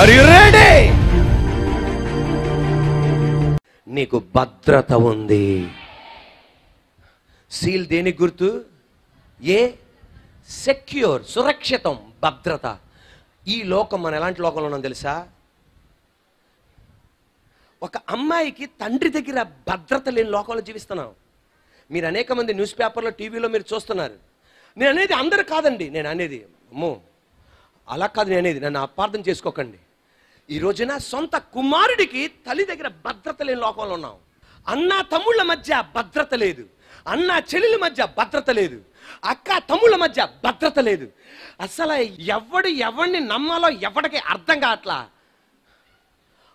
Are you ready? నీకు భద్రత ఉంది. సీల్ దేనికి గుర్తు? సెక్యూర్, సురక్షితం, భద్రత. ఈ లోకం మనం ఎలాంటి లోకంలో ఉన్నాం తెలుసా? ఒక అమ్మాయికి తండ్రి దగ్గర భద్రత లేని లోకంలో జీవిస్తున్నాం. మీరు అనేక మంది న్యూస్ పేపర్లో, టీవీలో మీరు చూస్తున్నారు. నేను అనేది అందరూ కాదండి, నేను అనేది అలా కాదు నేను అనేది, నన్ను అపార్థం చేసుకోకండి. ఈ రోజున సొంత కుమారుడికి తల్లి దగ్గర భద్రత లేని లోకంలో ఉన్నాం. అన్న తమ్ముళ్ళ మధ్య భద్రత లేదు, అన్న చెల్లెల మధ్య భద్రత లేదు, అక్క తమ్ముళ్ళ మధ్య భద్రత లేదు. అసలు ఎవరిని నమ్మాలో ఎవరికి అర్థం కావట్లా.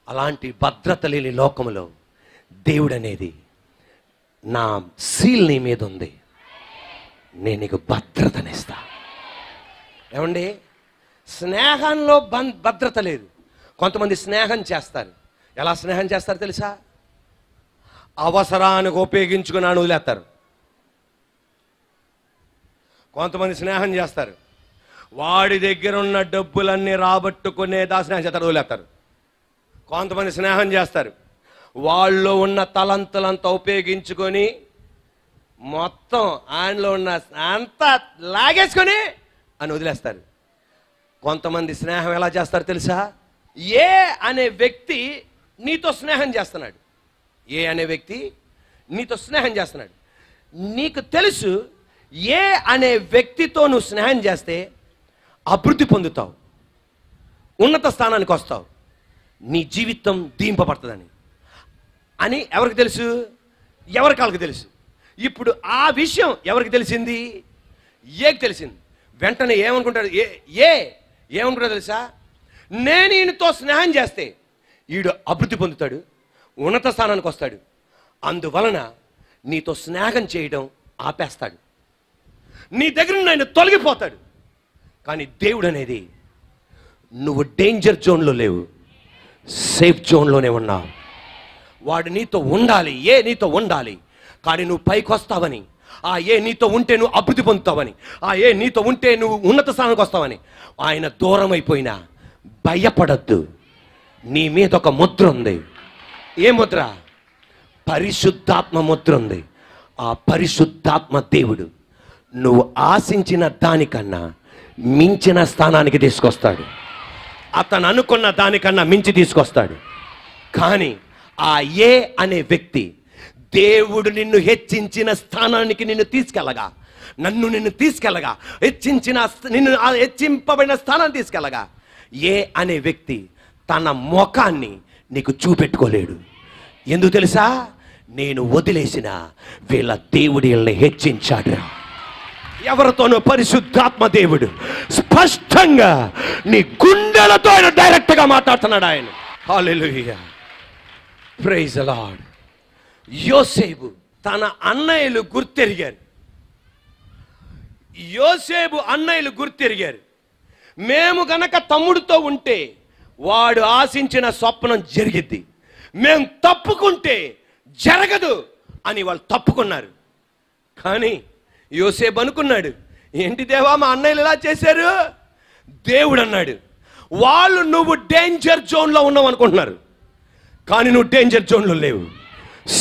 అలాంటి భద్రత లేని లోకంలో దేవుడు అనేది, నా సీల్ నీ మీద ఉంది, నేను నీకు భద్రతనిస్తా. ఏమండి, స్నేహంలో భద్రత లేదు. కొంతమంది స్నేహం చేస్తారు. ఎలా స్నేహం చేస్తారు తెలుసా? అవసరానికి ఉపయోగించుకుని వదిలేస్తారు. కొంతమంది స్నేహం చేస్తారు, వాడి దగ్గర ఉన్న డబ్బులన్నీ రాబట్టుకునేదా స్నేహం చేస్తారు, వదిలేస్తారు. కొంతమంది స్నేహం చేస్తారు, వాళ్ళు ఉన్న తలంతులంతా ఉపయోగించుకొని మొత్తం ఆయనలో ఉన్న అంతా లాగేసుకొని అని వదిలేస్తారు. కొంతమంది స్నేహం ఎలా చేస్తారు తెలుసా? ఏ అనే వ్యక్తి నీతో స్నేహం చేస్తున్నాడు. ఏ అనే వ్యక్తి నీతో స్నేహం చేస్తున్నాడు. నీకు తెలుసు, ఏ అనే వ్యక్తితో నువ్వు స్నేహం చేస్తే అభివృద్ధి పొందుతావు, ఉన్నత స్థానానికి వస్తావు, నీ జీవితం దీంపబడుతుందని అని ఎవరికి తెలుసు? ఎవరికి వాళ్ళకి తెలుసు. ఇప్పుడు ఆ విషయం ఎవరికి తెలిసింది? ఏకి తెలిసింది. వెంటనే ఏమనుకుంటాడు? ఏమనుకుంటాడు తెలుసా? నేను ఈయనతో స్నేహం చేస్తే ఈడు అభివృద్ధి పొందుతాడు, ఉన్నత స్థానానికి వస్తాడు, అందువలన నీతో స్నేహం చేయడం ఆపేస్తాడు, నీ దగ్గర నుండి ఆయన తొలగిపోతాడు. కానీ దేవుడు అనేది, నువ్వు డేంజర్ జోన్లో లేవు, సేఫ్ జోన్లోనే ఉన్నావు. వాడు నీతో ఉండాలి, నీతో ఉండాలి. కానీ నువ్వు పైకి వస్తావని, నీతో ఉంటే నువ్వు అభివృద్ధి పొందుతావని, నీతో ఉంటే నువ్వు ఉన్నత స్థానానికి వస్తావని ఆయన దూరం అయిపోయినా భయపడద్దు. నీ మీద ఒక ముద్ర ఉంది. ఏ ముద్ర? పరిశుద్ధాత్మ ముద్ర ఉంది. ఆ పరిశుద్ధాత్మ దేవుడు నువ్వు ఆశించిన దానికన్నా మించిన స్థానానికి తీసుకొస్తాడు. అతను అనుకున్న దానికన్నా మించి తీసుకొస్తాడు. కానీ ఆ అనే వ్యక్తి దేవుడు నిన్ను హెచ్చించిన స్థానానికి నిన్ను తీసుకెళ్ళగా, నిన్ను తీసుకెళ్ళగా, నిన్ను హెచ్చింపబడిన స్థానాన్ని తీసుకెళ్ళగా, అనే వ్యక్తి తన ముఖాన్ని నీకు చూపెట్టుకోలేడు. ఎందుకు తెలుసా? నేను వదిలేసిన వీళ్ళ దేవుడు వీళ్ళని హెచ్చించాడు. ఎవరితోనో పరిశుద్ధాత్మ దేవుడు స్పష్టంగా నీ గుండెలతో ఆయన డైరెక్ట్గా మాట్లాడుతున్నాడు. ఆయన హల్లెలూయా, ప్రైజ్ ది లార్డ్. యోసేపు తన అన్నయ్యలు గుర్తెరిగారు. మేము గనక తమ్ముడితో ఉంటే వాడు ఆశించిన స్వప్నం జరిగిద్ది, మేము తప్పుకుంటే జరగదు అని వాళ్ళు తప్పుకున్నారు. కానీ యోసేపు అనుకున్నాడు, ఏంటి దేవా మా అన్నయ్యలు ఎలా చేశారు? దేవుడు అన్నాడు, వాళ్ళు నువ్వు డేంజర్ జోన్లో ఉన్నావు అనుకుంటున్నారు, కానీ నువ్వు డేంజర్ జోన్లో లేవు,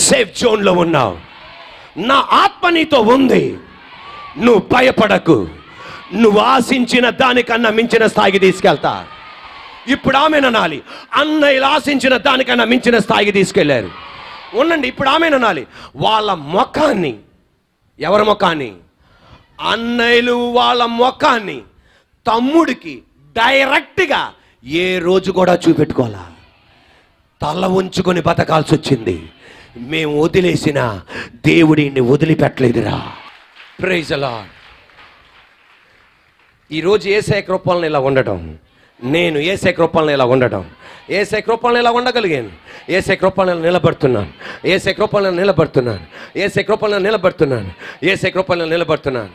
సేఫ్ జోన్లో ఉన్నావు. నా ఆత్మ నీతో ఉంది, నువ్వు భయపడకు, నువ్వు ఆశించిన దానికన్నా మించిన స్థాయికి తీసుకెళ్తా. ఇప్పుడు ఆమెననాలి, అన్నయ్యలు ఆశించిన దానికన్నా మించిన స్థాయికి తీసుకెళ్లారు. ఉండండి, ఇప్పుడు ఆమెననాలి, వాళ్ళ ముఖాన్ని, ఎవరి ముఖాన్ని? అన్నయ్యలు వాళ్ళ ముఖాన్ని తమ్ముడికి డైరెక్ట్గా ఏ రోజు కూడా చూపెట్టుకోవాలా. తల ఉంచుకొని బతకాల్సి వచ్చింది. మేము వదిలేసిన దేవుడిని వదిలిపెట్టలేదురా. Praise the lord. ఈరోజు యేసయ్య కృపలను ఇలా ఉండటం, నేను యేసయ్య కృపలను ఇలా ఉండటం, యేసయ్య కృపలను ఇలా ఉండగలిగాను. యేసయ్య కృపలను నిలబడుతున్నాను, యేసయ్య కృపలను నిలబడుతున్నాను, యేసయ్య కృపలను నిలబడుతున్నాను, యేసయ్య కృపలను నిలబడుతున్నాను.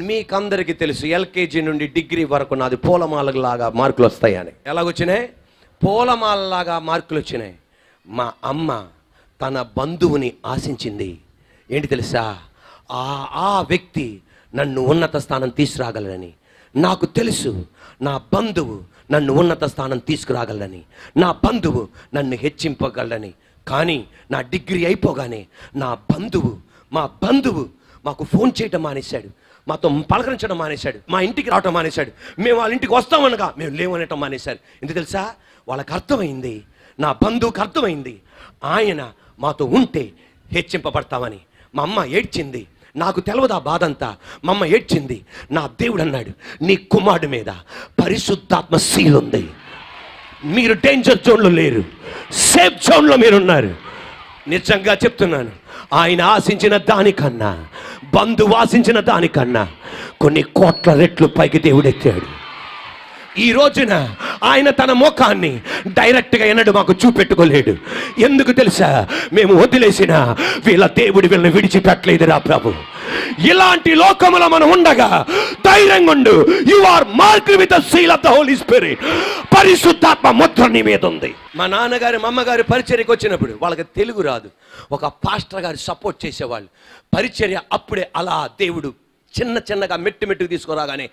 మీకందరికీ తెలుసు, ఎల్కేజీ నుండి డిగ్రీ వరకు నాది పూలమాలలాగా మార్కులు వస్తాయని. ఎలాగొచ్చినాయి? పూలమాలలాగా మార్కులు వచ్చినాయి. మా అమ్మ తన బంధువుని ఆశించింది. ఏంటి తెలుసా? ఆ వ్యక్తి నన్ను ఉన్నత స్థానం తీసుకురాగలనని నాకు తెలుసు. నా బంధువు నన్ను ఉన్నత స్థానం తీసుకురాగలడని, నా బంధువు నన్ను హెచ్చింపగలడని. కానీ నా డిగ్రీ అయిపోగానే మా బంధువు మాకు ఫోన్ చేయటం మానేశాడు, మాతో పలకరించడం మానేశాడు, మా ఇంటికి రావటం మానేశాడు, మేము వాళ్ళ ఇంటికి వస్తామనగా మేము లేవనటం మానేశారు. ఎందుకు తెలుసా? వాళ్ళకి అర్థమైంది, నా బంధువుకి అర్థమైంది, ఆయన మాతో ఉంటే హెచ్చింపబడతామని. మా అమ్మ ఏడ్చింది, నాకు తెలియదు ఆ బాధ అంతా. మా అమ్మ ఏడ్చింది. నా దేవుడు అన్నాడు, నీ కుమారుడి మీద పరిశుద్ధాత్మ సీల్ ఉంది, మీరు డేంజర్ జోన్లో లేరు, సేఫ్ జోన్లో మీరున్నారు. నిజంగా చెప్తున్నాను, ఆయన ఆశించిన దానికన్నా, బంధువు ఆశించిన దానికన్నా కొన్ని కోట్ల రెట్లు పైకి దేవుడెత్తాడు. ఈ రోజున ఆయన తన ముఖాన్ని డైరెక్ట్గా ఎన్నడూ మాకు చూపెట్టుకోలేడు. ఎందుకు తెలుసా? మేము వదిలేసిన వీళ్ళ దేవుడు వీళ్ళని విడిచిపెట్టలేదురా ప్రభు. ఇలాంటి లోకములో మనం ఉండగా ధైర్యంగా ఉండు. You are marked with the seal of the Holy Spirit. పరిశుద్ధాత్మ ముద్ర నీ మీద ఉంది. మా నాన్నగారు మా అమ్మగారు పరిచర్యకు వచ్చినప్పుడు వాళ్ళకి తెలుగు రాదు, ఒక పాస్టర్ గారు సపోర్ట్ చేసేవాళ్ళు. పరిచర్య అప్పుడే అలా దేవుడు చిన్నగా మెట్టుకు తీసుకురాగానే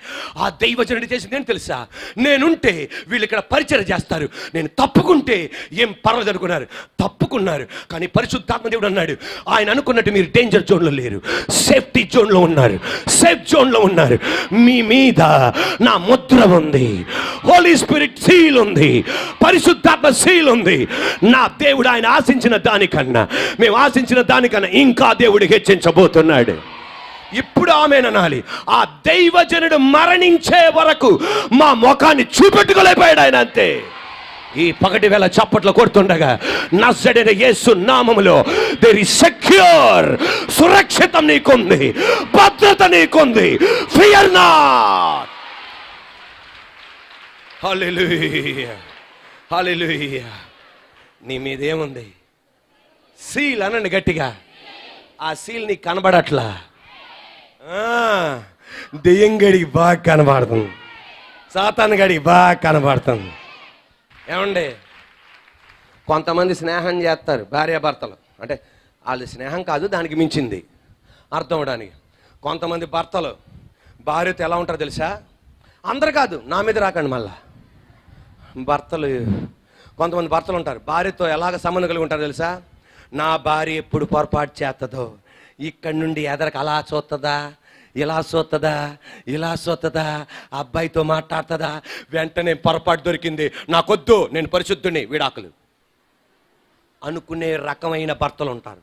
ఆ దైవజనుడు చేసింది ఏం తెలుసా? నేనుంటే వీళ్ళు ఇక్కడ పరిచయం చేస్తారు, నేను తప్పుకుంటే ఏం పర్వాలేదు అనుకున్నారు, తప్పుకున్నారు. కానీ పరిశుద్ధాత్మ దేవుడు అన్నాడు, ఆయన అనుకున్నట్టు మీరు డేంజర్ జోన్లో లేరు, సేఫ్టీ జోన్లో ఉన్నారు, సేఫ్ జోన్లో ఉన్నారు. మీ మీద నా ముద్ర ఉంది, హోలీ స్పిరిట్ సీల్ ఉంది, పరిశుద్ధాత్మ సీల్ ఉంది. నా దేవుడు ఆయన ఆశించిన దానికన్నా, మేము ఆశించిన దానికన్నా ఇంకా దేవుడు హెచ్చించబోతున్నాడు. ఇప్పుడు ఆమేననాలి. ఆ దైవజనుడు మరణించే వరకు మా ముఖాన్ని చూపెట్టుకోలేకపోయాడు ఆయన, అంతే. ఈ పగటి వేళ చప్పట్లు కొడుతుండగా నజరేయుడైన యేసు నామములో దేర్ ఇస్ సెక్యూర్, సురక్షితం నీకుంది, భద్రత నీకుంది. Fear not. Hallelujah, hallelujah. నీ మీద ఏముంది? సీల్ అనండి గట్టిగా. ఆ సీల్ నీకు కనబడట్లా, దెయ్యం గడికి బాగా కనబడుతుంది, సాతాను గడికి బాగా కనబడుతుంది. ఏమండి, కొంతమంది స్నేహం చేస్తారు భార్యాభర్తలు, అంటే వాళ్ళ స్నేహం కాదు, దానికి మించింది అర్థం అవడానికి. కొంతమంది భర్తలు భార్యతో ఎలా ఉంటారో తెలుసా? అందరు కాదు, నా మీద రాకండి. మళ్ళా కొంతమంది భర్తలు ఉంటారు, భార్యతో ఎలాగ సంబంధం కలిగి ఉంటారో తెలుసా? నా భార్య ఎప్పుడు పొరపాటు చేస్తుందో, ఇక్కడి నుండి ఎదరకు అలా చూస్తుందా, ఇలా చూస్తుందా, ఇలా చూస్తుందా, అబ్బాయితో మాట్లాడుతుందా, వెంటనే పొరపాటు దొరికింది, నాకొద్దు, నేను పరిశుద్ధుని, విడాకులు అనుకునే రకమైన భర్తలు ఉంటారు.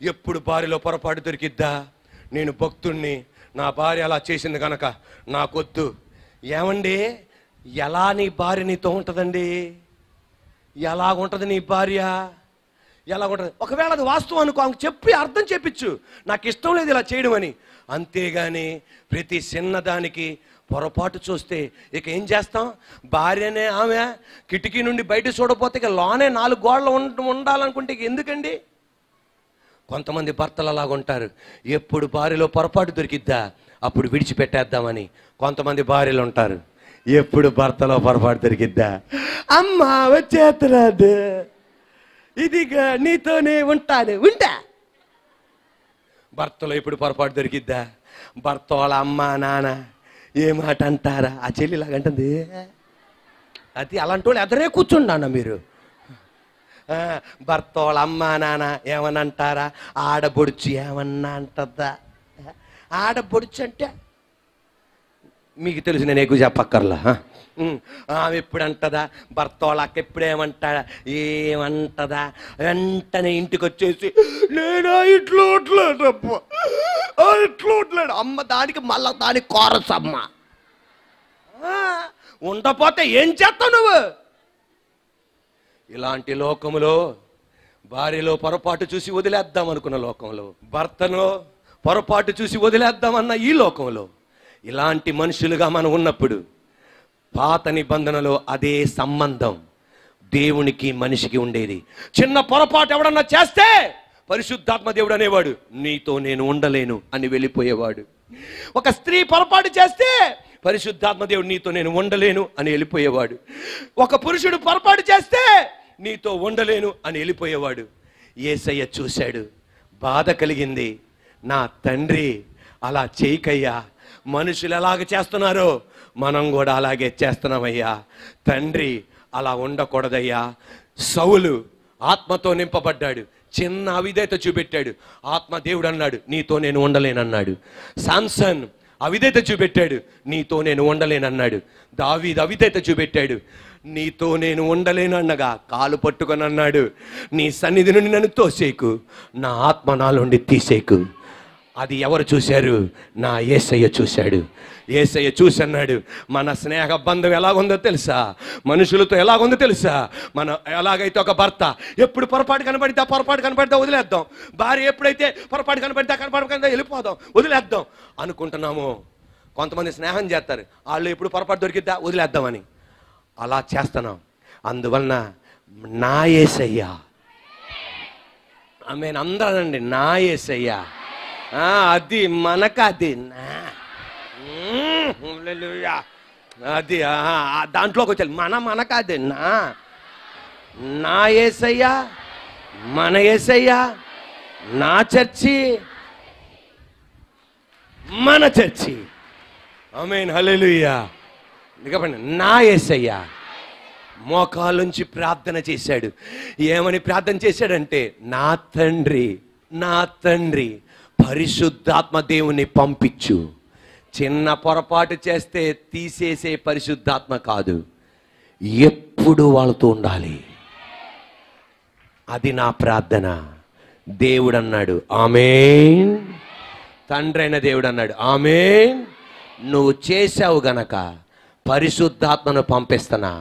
ఎప్పుడు భార్యలో పొరపాటు దొరికిద్దా, నేను భక్తుణ్ణి, నా భార్య అలా చేసింది కనుక నాకొద్దు. ఏమండి, ఎలా నీ భార్య నీతో ఉంటుందండి? ఎలాగుంటుంది నీ భార్య? ఎలాగుంటుంది? ఒకవేళ అది వాస్తవం అనుకో, ఆమెకు చెప్పి అర్థం చెప్పించు, నాకు ఇష్టం లేదు ఇలా చేయడం అని. అంతేగాని ప్రతి చిన్నదానికి పొరపాటు చూస్తే ఇక ఏం చేస్తాం? భార్యనే ఆమె కిటికీ నుండి బయట చూడపోతే ఇక లోనే 4 గోడలు ఉండాలనుకుంటే ఎందుకండి? కొంతమంది భర్తలు అలాగుంటారు, ఎప్పుడు భార్యలో పొరపాటు దొరికిద్దా అప్పుడు విడిచిపెట్టేద్దామని. కొంతమంది భార్యలు ఉంటారు, ఎప్పుడు భర్తలో పొరపాటు దొరికిద్దా, అమ్మా వచ్చేస్తున్నాడు, ఇదిగా నీతోనే ఉంటా. భర్తలో ఎప్పుడు పొరపాటు దొరికిద్దా, భర్త వాళ్ళ అమ్మ నాన్న ఏ మాట అంటారా? ఆ చెల్లి ఇలాగంటుంది, అది అలాంటి వాళ్ళు ఎదరే కూర్చుండా మీరు. భర్త వాళ్ళ అమ్మ నాన్న ఏమన్నా అంటారా? ఆడబొడుచు ఏమన్నా అంటద్దా? ఆడబొడుచు అంటే మీకు తెలుసు, నేను ఎక్కువ చెప్పక్కర్లా. ఆమె ఎప్పుడు అంటదా? భర్త వాళ్ళ అక్క ఎప్పుడేమంటాడా? ఏమంటదా? వెంటనే ఇంటికి వచ్చేసి నేను ఇట్లా ఇట్లా అమ్మ, దానికి మళ్ళా దానికి కోరస్ అమ్మ. ఉండపోతే ఏం చేస్తావు నువ్వు? ఇలాంటి లోకములో భార్యలో పొరపాటు చూసి వదిలేద్దాం అనుకున్న లోకంలో, భర్తలో పొరపాటు చూసి వదిలేద్దామన్న ఈ లోకంలో, ఇలాంటి మనుషులుగా మనం ఉన్నప్పుడు పాత నిబంధనలో అదే సంబంధం దేవునికి మనిషికి ఉండేది. చిన్న పొరపాటు ఎవడన్నా చేస్తే పరిశుద్ధాత్మ దేవుడు అనేవాడు, నీతో నేను ఉండలేను అని వెళ్ళిపోయేవాడు. ఒక స్త్రీ పొరపాటు చేస్తే పరిశుద్ధాత్మ దేవుడు, నీతో నేను ఉండలేను అని వెళ్ళిపోయేవాడు. ఒక పురుషుడు పొరపాటు చేస్తే నీతో ఉండలేను అని వెళ్ళిపోయేవాడు. యేసయ్య చూశాడు, బాధ కలిగింది, నా తండ్రి అలా చేయకయ్యా, మనుషులు ఎలాగ చేస్తున్నారో మనం కూడా అలాగే చేస్తున్నామయ్యా. తండ్రి అలా ఉండకూడదయ్యా. సౌలు ఆత్మతో నింపబడ్డాడు, చిన్న అవిధేయత చూపెట్టాడు. ఆత్మ దేవుడు అన్నాడు, నీతో నేను ఉండలేనన్నాడు. సామ్సన్ అవిధేయత చూపెట్టాడు, నీతో నేను ఉండలేనన్నాడు. దావీదు అవిధేయత చూపెట్టాడు, నీతో నేను ఉండలేను అనగా కాలు పట్టుకొని అన్నాడు, నీ సన్నిధి నుండి నన్ను తోసేకు, నా ఆత్మ నాలోండి తీసేకు. అది ఎవరు చూశారు? నా యేసయ్య చూశాడు. యేసయ్య చూసి అన్నాడు, మన స్నేహ బంధం ఎలాగుందో తెలుసా? మనుషులతో ఎలాగుందో తెలుసా? మనం ఎలాగైతే ఒక భర్త ఎప్పుడు పొరపాటు కనపడితే వదిలేద్దాం, భార్య ఎప్పుడైతే పొరపాటు కనపడితే వెళ్ళిపోదాం, వదిలేద్దాం అనుకుంటున్నాము. కొంతమంది స్నేహం చేస్తారు, వాళ్ళు ఎప్పుడు పొరపాటు దొరికిద్దా వదిలేద్దామని. అలా చేస్తున్నాం. అందువలన నా యేసయ్య, ఆమె అందరండి, నా యేసయ్య, అది మనకది అది దాంట్లోకి వచ్చాలి. మనకది నా యేసయ్య, మన యేసయ్య, నా చర్చి, మన చర్చి. ఆమేన్, హల్లెలూయా. చెప్పండి, నా యేసయ్య. మోకాలుంచి ప్రార్థన చేశాడు. ఏమని ప్రార్థన చేశాడంటే, నా తండ్రి పరిశుద్ధాత్మ దేవుని పంపించు. చిన్న పొరపాటు చేస్తే తీసేసే పరిశుద్ధాత్మ కాదు, ఎప్పుడు వాళ్ళతో ఉండాలి. అది నా ప్రార్థన. దేవుడు అన్నాడు ఆమేన్. తండ్రి అయిన దేవుడు అన్నాడు ఆమేన్. నువ్వు చేశావు గనక పరిశుద్ధాత్మను పంపిస్తున్నా,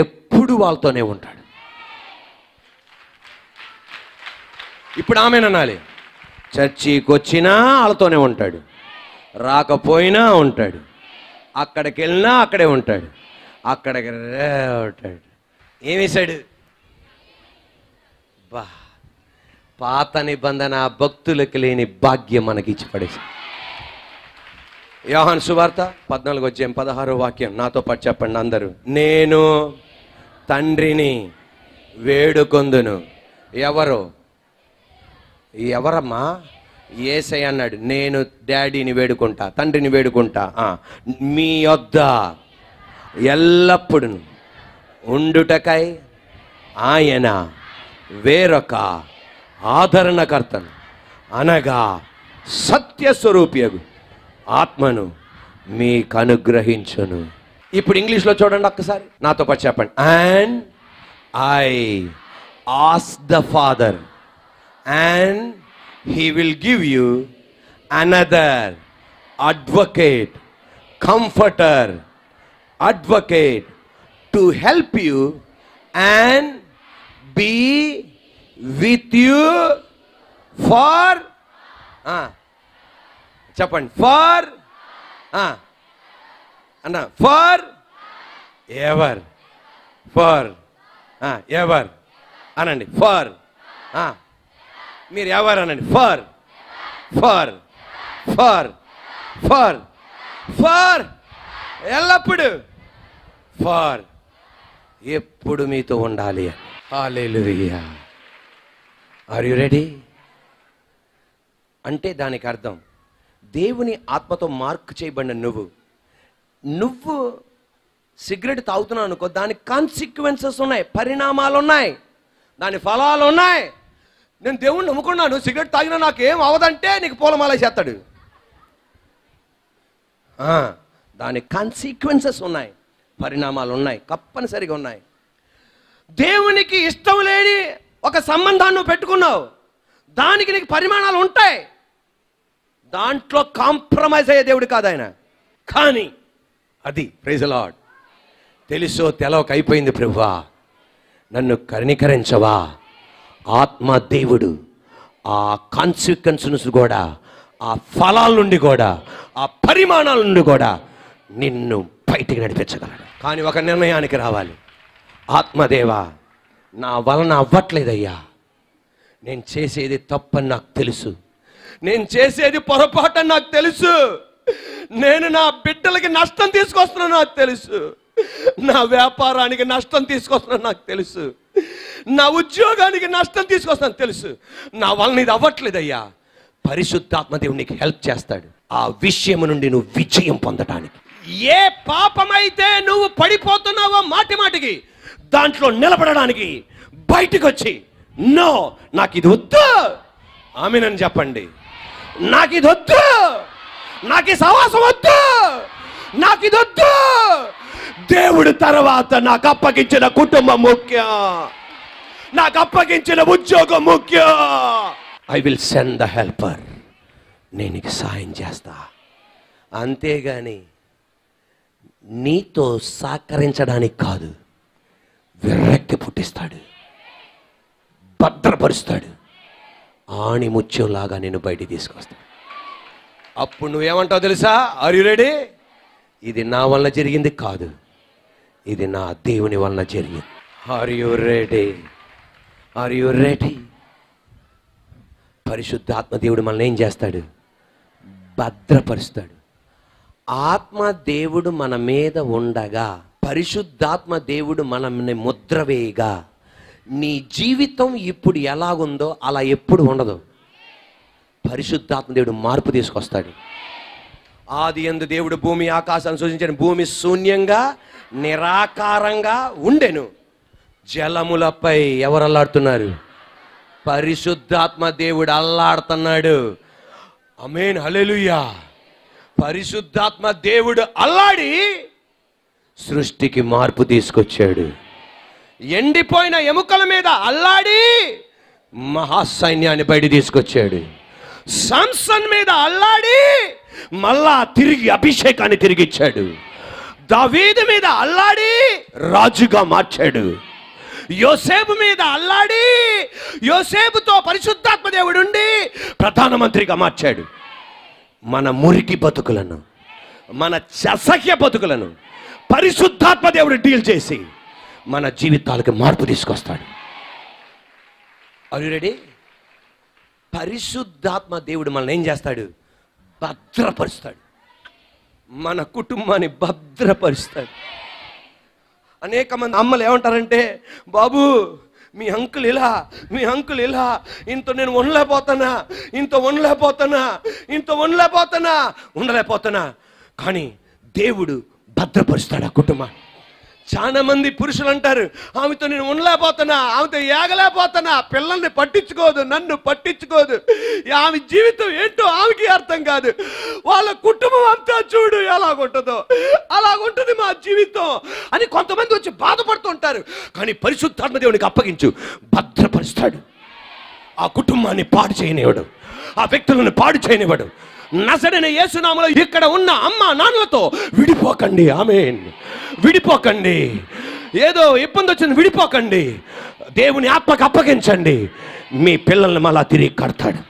ఎప్పుడు వాళ్ళతోనే ఉంటాడు. ఇప్పుడు ఆమేన్ అనాలి. చర్చికి వచ్చినా వాళ్ళతోనే ఉంటాడు, రాకపోయినా ఉంటాడు, అక్కడికి వెళ్ళినా అక్కడే ఉంటాడు, అక్కడికి ఉంటాడు. ఏమేశాడు? బా, పాత నిబంధన భక్తులకు లేని భాగ్యం మనకి ఇచ్చి పడేసి. యోహాను సువార్త 14:16 నాతో పాటు చెప్పండి అందరూ. నేను తండ్రిని వేడుకొందును. ఎవరమ్మా? యేసయ్య అన్నాడు, నేను డాడీని వేడుకుంటా, తండ్రిని వేడుకుంటా, మీ యొద్ద ఎల్లప్పుడూ ఉండుటకై ఆయన వేరొక ఆదరణకర్తను అనగా సత్యస్వరూపియగు ఆత్మను మీకు అనుగ్రహించును. ఇప్పుడు ఇంగ్లీష్లో చూడండి ఒక్కసారి, నాతో పాటు చెప్పండి. And I ask the father and he will give you another advocate, comforter, advocate to help you and be with you for చెప్పండి, for అన్న, for ever, for ever అనండి. for మీరు ఎవరు అనండి. For for for for for ఎల్లప్పుడు, for ఎప్పుడు మీతో ఉండాలి. హల్లెలూయా. Are you ready? అంటే దానికి అర్థం, దేవుని ఆత్మతో మార్క్ చేయబడిన నువ్వు సిగరెట్ తాగుతున్నావు అనుకో, దానికి కాన్సిక్వెన్సెస్ ఉన్నాయి, పరిణామాలు ఉన్నాయి, దాని ఫలాలు ఉన్నాయి. నేను దేవుణ్ణి నమ్ముకున్నాను, సిగరెట్ తాగినా నాకేం అవదంటే నీకు పూలమాల చేస్తాడు. దాని కాన్సిక్వెన్సెస్ ఉన్నాయి, పరిణామాలు ఉన్నాయి, తప్పనిసరిగా ఉన్నాయి. దేవునికి ఇష్టం లేని ఒక సంబంధాన్ని నువ్వు పెట్టుకున్నావు, దానికి నీకు పరిమాణాలు ఉంటాయి. దాంట్లో కాంప్రమైజ్ అయ్యే దేవుడు కాదు ఆయన. కానీ అది ప్రైజ్ ది లార్డ్, తెలుసో తెలవక అయిపోయింది ప్రభువా, నన్ను కనికరించవా. ఆత్మ దేవుడు ఆ కాన్సిక్వెన్సెస్ కూడా, ఆ ఫలాల నుండి కూడా, ఆ పరిమాణాల నుండి కూడా నిన్ను బయటికి నడిపించగలడు. కానీ ఒక నిర్ణయానికి రావాలి. ఆత్మదేవా, నా వలన అవ్వట్లేదయ్యా, నేను చేసేది తప్పని నాకు తెలుసు, నేను చేసేది పొరపాటు నాకు తెలుసు, నేను నా బిడ్డలకి నష్టం తీసుకొస్తున్నాను నాకు తెలుసు, నా వ్యాపారానికి నష్టం తీసుకొస్తున్నాను నాకు తెలుసు, నా ఉద్యోగానికి నష్టం తీసుకొస్తాను తెలుసు, నా వలన ఇది అవ్వట్లేదయ్యా. పరిశుద్ధాత్మ దేవుడు నీకు హెల్ప్ చేస్తాడు ఆ విషయం నుండి నువ్వు విజయం పొందటానికి. ఏ పాపమైతే నువ్వు పడిపోతున్నావో మాటి మాటికి దాంట్లో నిలబడడానికి బయటికి వచ్చి నో, నాకు ఇది వద్దు, ఆమేనని చెప్పండి. నాకు ఇది వద్దు, నాకు ఈ సహవాసం వద్దు, నాకు ఇది వద్దు. దేవుడు తర్వాత నాకు అప్పగించిన కుటుంబం ముఖ్యం, నాకు అప్పగించిన ఉద్యోగం ముఖ్యం. I will send the helper, నేను నీకు సాయం చేస్తా. అంతేగాని నీతో సహకరించడానికి కాదు, విరక్తి పుట్టిస్తాడు, భద్రపరుస్తాడు, ఆణిముత్యంలాగా నేను బయటికి తీసుకొస్తాడు. అప్పుడు నువ్వేమంటావు తెలుసా? Are you ready? ఇది నా వల్ల జరిగింది కాదు, ఇది నా దేవుని వలన జరిగింది. Are you ready? Are you ready? పరిశుద్ధాత్మ దేవుడు మనల్ని ఏం చేస్తాడు? భద్రపరుస్తాడు. ఆత్మ దేవుడు మన మీద ఉండగా, పరిశుద్ధాత్మ దేవుడు మనల్ని ముద్ర వేయగా, నీ జీవితం ఇప్పుడు ఎలాగుందో అలా ఎప్పుడు ఉండదు. పరిశుద్ధాత్మ దేవుడు మార్పు తీసుకొస్తాడు. ఆది యందు దేవుడు భూమి ఆకాశాన్ని సృజించిన, భూమి శూన్యంగా నిరాకారంగా ఉండెను. జలములపై ఎవరు అల్లాడుతున్నారు? పరిశుద్ధాత్మ దేవుడు అల్లాడుతున్నాడు. ఆమేన్, హల్లెలూయా. పరిశుద్ధాత్మ దేవుడు అల్లాడి సృష్టికి మార్పు తీసుకొచ్చాడు. ఎండిపోయిన ఎముకల మీద అల్లాడి మహాసైన్యాన్ని బయట తీసుకొచ్చాడు. సంసన్ మీద అల్లాడి మళ్ళా తిరిగి అభిషేకాన్ని తిరిగిచ్చాడు. దావీదు మీద అల్లాడి రాజుగా మార్చాడు. యోసేపు మీద అల్లాడి యోసేపుతో పరిశుద్ధాత్మ దేవుడు ఉండి ప్రధానమంత్రిగా మార్చాడు. మన మురికి బతుకులను, మన అసహ్య బతుకులను పరిశుద్ధాత్మ దేవుడు డీల్ చేసి మన జీవితాలకు మార్పు తీసుకొస్తాడు. Are you ready? పరిశుద్ధాత్మ దేవుడు మనల్ని ఏం చేస్తాడు? భద్రపరుస్తాడు. మన కుటుంబాన్ని భద్రపరుస్తాడు. అనేక మంది అమ్మలు ఏమంటారంటే, బాబు మీ అంకుల్ ఇలా, మీ అంకుల్ ఇలా, ఇంత నేను ఉండలేకపోతున్నా. కానీ దేవుడు భద్రపరుస్తాడు ఆ కుటుంబాన్ని. చాలా మంది పురుషులు అంటారు, ఆమెతో నేను ఉండలేకపోతున్నా, ఆమెతో ఏగలేకపోతున్నా, పిల్లల్ని పట్టించుకోదు, నన్ను పట్టించుకోదు, ఆమె జీవితం ఏంటో ఆమెకి అర్థం కాదు, వాళ్ళ కుటుంబం అంతా చూడు ఎలాగుంటుందో, అలాగుంటుంది మా జీవితం అని కొంతమంది వచ్చి బాధపడుతూ ఉంటారు. కానీ పరిశుద్ధాత్మ దేవునికి అప్పగించు, భద్రపరుస్తాడు. ఆ కుటుంబాన్ని పాడు చేయనివ్వడు, ఆ వ్యక్తులను పాడు చేయనివ్వడు. నజరేయుడైన యేసునామములో ఇక్కడ ఉన్న అమ్మ నాన్నలతో విడిపోకండి. ఆమేన్. విడిపోకండి. ఏదో ఇబ్బంది వచ్చింది, విడిపోకండి. దేవుని ఆత్మకు అప్పగించండి. మీ పిల్లల్ని మళ్ళా తిరిగి కడతాడు.